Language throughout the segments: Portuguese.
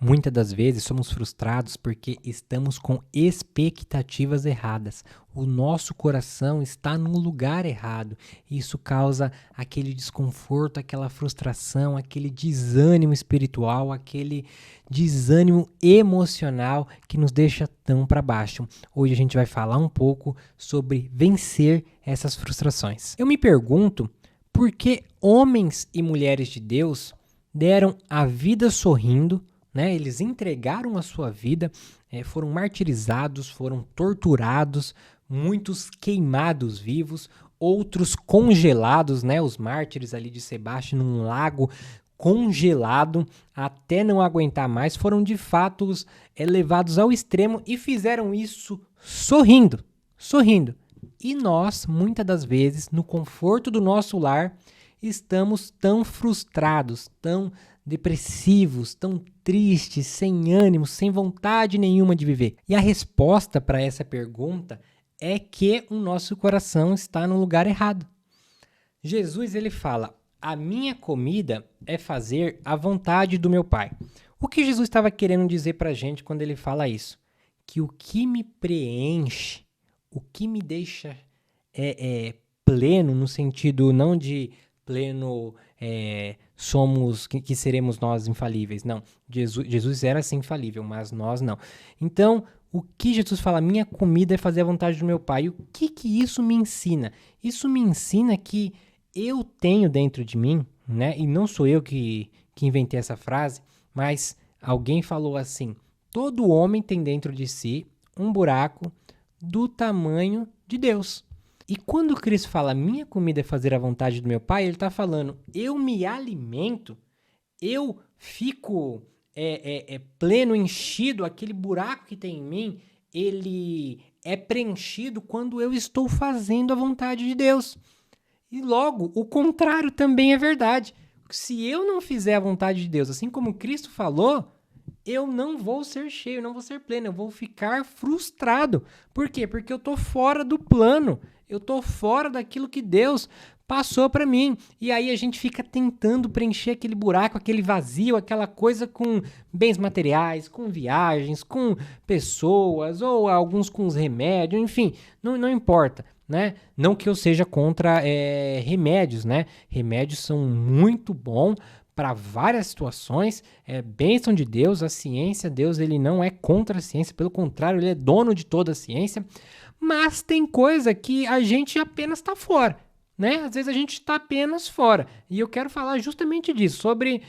Muitas das vezes somos frustrados porque estamos com expectativas erradas. O nosso coração está no lugar errado. Isso causa aquele desconforto, aquela frustração, aquele desânimo espiritual, aquele desânimo emocional que nos deixa tão para baixo. Hoje a gente vai falar um pouco sobre vencer essas frustrações. Eu me pergunto por que homens e mulheres de Deus deram a vida sorrindo, né? Eles entregaram a sua vida, foram martirizados, foram torturados, muitos queimados vivos, outros congelados, né? Os mártires ali de Sebaste num lago congelado até não aguentar mais, foram de fato levados ao extremo e fizeram isso sorrindo, sorrindo. E nós, muitas das vezes, no conforto do nosso lar, estamos tão frustrados, tão depressivos, tão tristes, sem ânimo, sem vontade nenhuma de viver. E a resposta para essa pergunta é que o nosso coração está no lugar errado. Jesus ele fala: "A minha comida é fazer a vontade do meu Pai". O que Jesus estava querendo dizer para a gente quando ele fala isso? Que o que me preenche, o que me deixa pleno, no sentido não de pleno somos que seremos nós infalíveis. Não, Jesus era sim infalível, mas nós não. Então, o que Jesus fala, minha comida é fazer a vontade do meu Pai. E o que isso me ensina? Isso me ensina que eu tenho dentro de mim, né? E não sou eu que inventei essa frase, mas alguém falou assim: todo homem tem dentro de si um buraco do tamanho de Deus. E quando Cristo fala, minha comida é fazer a vontade do meu Pai, ele está falando, eu me alimento, eu fico pleno, enchido, aquele buraco que tem em mim, ele é preenchido quando eu estou fazendo a vontade de Deus. E logo, o contrário também é verdade. Se eu não fizer a vontade de Deus, assim como Cristo falou, eu não vou ser cheio, não vou ser pleno, eu vou ficar frustrado. Por quê? Porque eu estou fora do plano, eu estou fora daquilo que Deus passou para mim. E aí a gente fica tentando preencher aquele buraco, aquele vazio, aquela coisa com bens materiais, com viagens, com pessoas, ou alguns com os remédios, enfim, não importa. Né? Não que eu seja contra remédios, né? Remédios são muito bons para várias situações, é bênção de Deus, a ciência, Deus ele não é contra a ciência, pelo contrário, ele é dono de toda a ciência, mas tem coisa que a gente apenas está fora, né? Às vezes a gente está apenas fora, e eu quero falar justamente disso, sobre,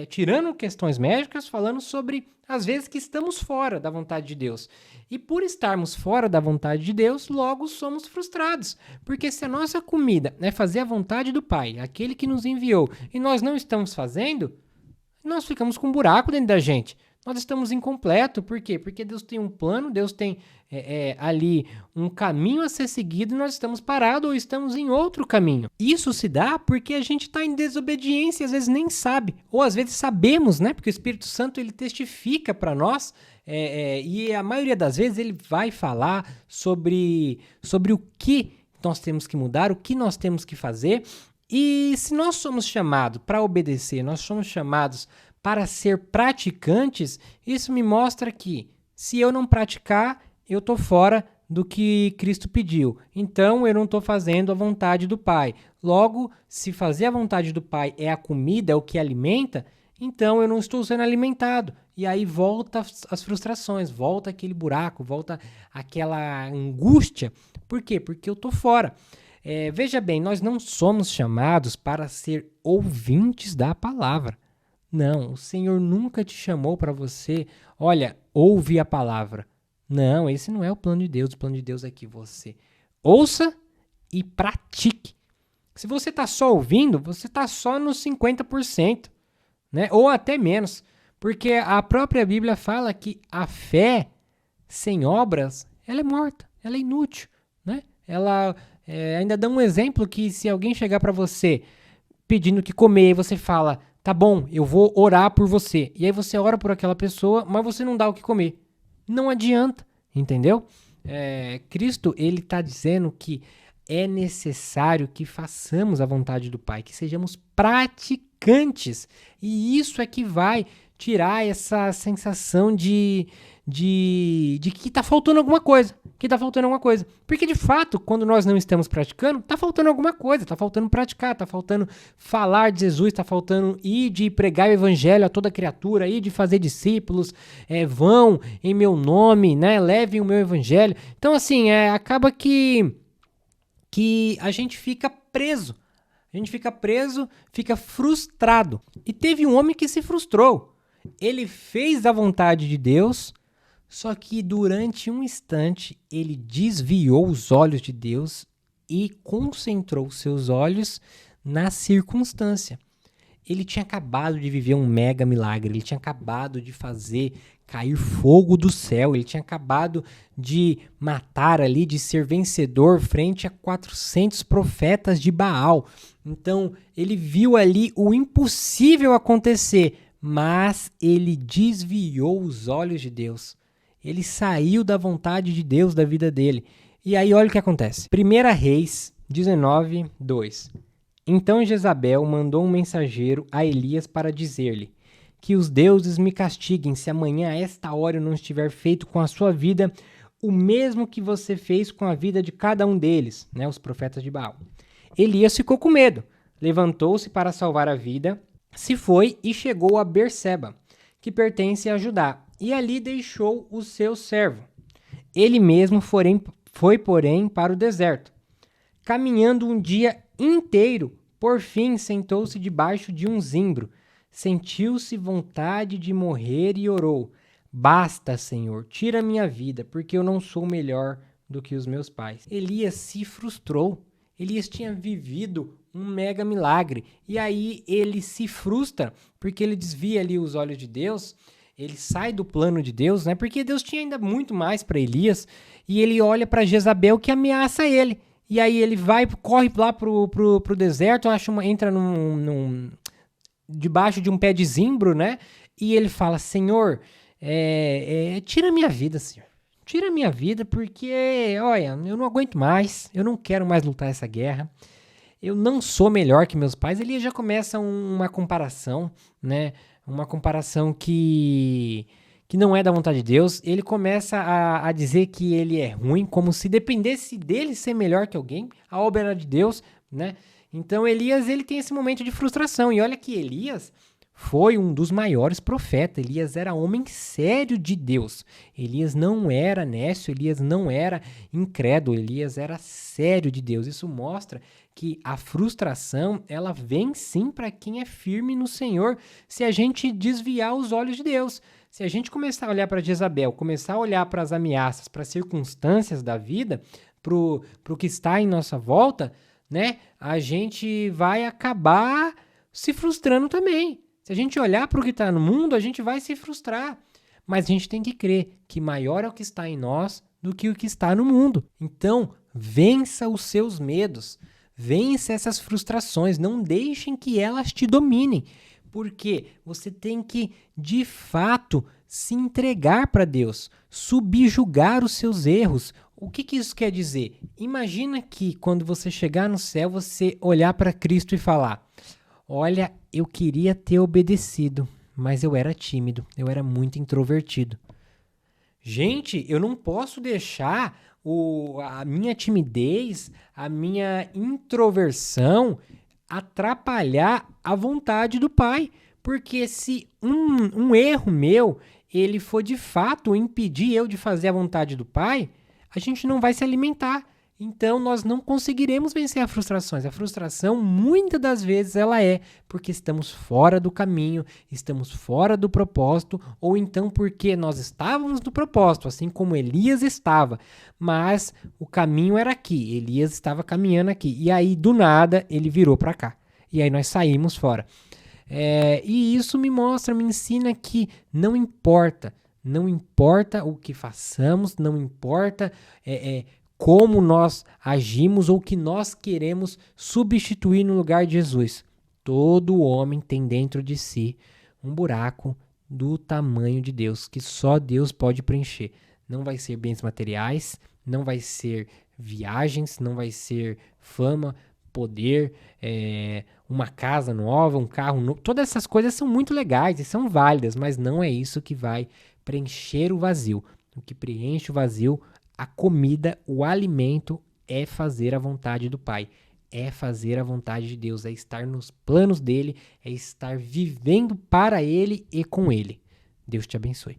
tirando questões médicas, falando sobre as vezes que estamos fora da vontade de Deus. E por estarmos fora da vontade de Deus, logo somos frustrados. Porque se a nossa comida é fazer a vontade do Pai, aquele que nos enviou, e nós não estamos fazendo, nós ficamos com um buraco dentro da gente. Nós estamos incompletos. Por quê? Porque Deus tem um plano, Deus tem ali um caminho a ser seguido e nós estamos parados ou estamos em outro caminho. Isso se dá porque a gente está em desobediência e às vezes nem sabe. Ou às vezes sabemos, né? Porque o Espírito Santo ele testifica para nós e a maioria das vezes ele vai falar sobre o que nós temos que mudar, o que nós temos que fazer. E se nós somos chamados para obedecer, nós somos chamados para ser praticantes, isso me mostra que se eu não praticar, eu estou fora do que Cristo pediu. Então, eu não estou fazendo a vontade do Pai. Logo, se fazer a vontade do Pai é a comida, é o que alimenta, então eu não estou sendo alimentado. E aí volta as frustrações, volta aquele buraco, volta aquela angústia. Por quê? Porque eu estou fora. Veja bem, nós não somos chamados para ser ouvintes da palavra. Não, o Senhor nunca te chamou para você, olha, ouve a palavra. Não, esse não é o plano de Deus. O plano de Deus é que você ouça e pratique. Se você está só ouvindo, você está só nos 50%, né? Ou até menos. Porque a própria Bíblia fala que a fé sem obras, ela é morta, ela é inútil, né? Ela ainda dá um exemplo que se alguém chegar para você pedindo que comer, e você fala, tá bom, eu vou orar por você. E aí você ora por aquela pessoa, mas você não dá o que comer. Não adianta, entendeu? Cristo, ele está dizendo que é necessário que façamos a vontade do Pai, que sejamos praticantes. E isso é que vai tirar essa sensação de que tá faltando alguma coisa, Porque, de fato, quando nós não estamos praticando, tá faltando alguma coisa, tá faltando praticar, tá faltando falar de Jesus, tá faltando ir de pregar o evangelho a toda criatura, ir de fazer discípulos, vão em meu nome, né, levem o meu evangelho. Então, assim, acaba que a gente fica preso. Fica frustrado. E teve um homem que se frustrou. Ele fez a vontade de Deus, só que durante um instante ele desviou os olhos de Deus e concentrou seus olhos na circunstância. Ele tinha acabado de viver um mega milagre, ele tinha acabado de fazer cair fogo do céu, ele tinha acabado de matar ali, de ser vencedor frente a 400 profetas de Baal. Então, ele viu ali o impossível acontecer, mas ele desviou os olhos de Deus. Ele saiu da vontade de Deus da vida dele. E aí, olha o que acontece. 1 Reis 19, 2. Então Jezabel mandou um mensageiro a Elias para dizer-lhe: que os deuses me castiguem se amanhã a esta hora eu não estiver feito com a sua vida o mesmo que você fez com a vida de cada um deles, né, os profetas de Baal. Elias ficou com medo, levantou-se para salvar a vida, se foi e chegou a Berseba, que pertence a Judá, e ali deixou o seu servo. Ele mesmo foi, porém, para o deserto. Caminhando um dia inteiro, por fim sentou-se debaixo de um zimbro, sentiu-se vontade de morrer e orou: basta, Senhor, tira minha vida, porque eu não sou melhor do que os meus pais. Elias se frustrou. Elias tinha vivido um mega milagre, e aí ele se frustra, porque ele desvia ali os olhos de Deus, ele sai do plano de Deus, né? Porque Deus tinha ainda muito mais para Elias, e ele olha para Jezabel que ameaça ele. E aí ele corre lá pro deserto, entra debaixo de um pé de zimbro, né? E ele fala: Senhor, tira minha vida, Senhor. Tira minha vida, porque, olha, eu não aguento mais, eu não quero mais lutar essa guerra. Eu não sou melhor que meus pais. Ele já começa uma comparação, né? Uma comparação que não é da vontade de Deus. Ele começa a dizer que ele é ruim, como se dependesse dele ser melhor que alguém. A obra era de Deus, né? Então Elias, ele tem esse momento de frustração. E olha que Elias foi um dos maiores profetas. Elias era homem sério de Deus. Elias não era nécio, Elias não era incrédulo, Elias era sério de Deus. Isso mostra que a frustração, ela vem sim para quem é firme no Senhor, se a gente desviar os olhos de Deus. Se a gente começar a olhar para Jezabel, começar a olhar para as ameaças, para as circunstâncias da vida, pro que está em nossa volta, né? A gente vai acabar se frustrando também. Se a gente olhar para o que está no mundo, a gente vai se frustrar. Mas a gente tem que crer que maior é o que está em nós do que o que está no mundo. Então, vença os seus medos. Vença essas frustrações. Não deixem que elas te dominem. Porque você tem que, de fato, se entregar para Deus. Subjugar os seus erros. O que isso quer dizer? Imagina que quando você chegar no céu, você olhar para Cristo e falar: olha, eu queria ter obedecido, mas eu era tímido, eu era muito introvertido. Gente, eu não posso deixar a minha timidez, a minha introversão atrapalhar a vontade do Pai. Porque se um erro meu, ele for de fato impedir eu de fazer a vontade do Pai, a gente não vai se alimentar. Então, nós não conseguiremos vencer as frustrações. A frustração, muitas das vezes, ela é porque estamos fora do caminho, estamos fora do propósito, ou então porque nós estávamos no propósito, assim como Elias estava, mas o caminho era aqui, Elias estava caminhando aqui, e aí, do nada, ele virou para cá. E aí nós saímos fora. E isso me ensina que não importa o que façamos, não importa como nós agimos ou que nós queremos substituir no lugar de Jesus. Todo homem tem dentro de si um buraco do tamanho de Deus, que só Deus pode preencher. Não vai ser bens materiais, não vai ser viagens, não vai ser fama, poder, uma casa nova, um carro novo. Todas essas coisas são muito legais e são válidas, mas não é isso que vai preencher o vazio. O que preenche o vazio, a comida, o alimento, é fazer a vontade do Pai. É fazer a vontade de Deus, é estar nos planos dele, é estar vivendo para ele e com ele. Deus te abençoe.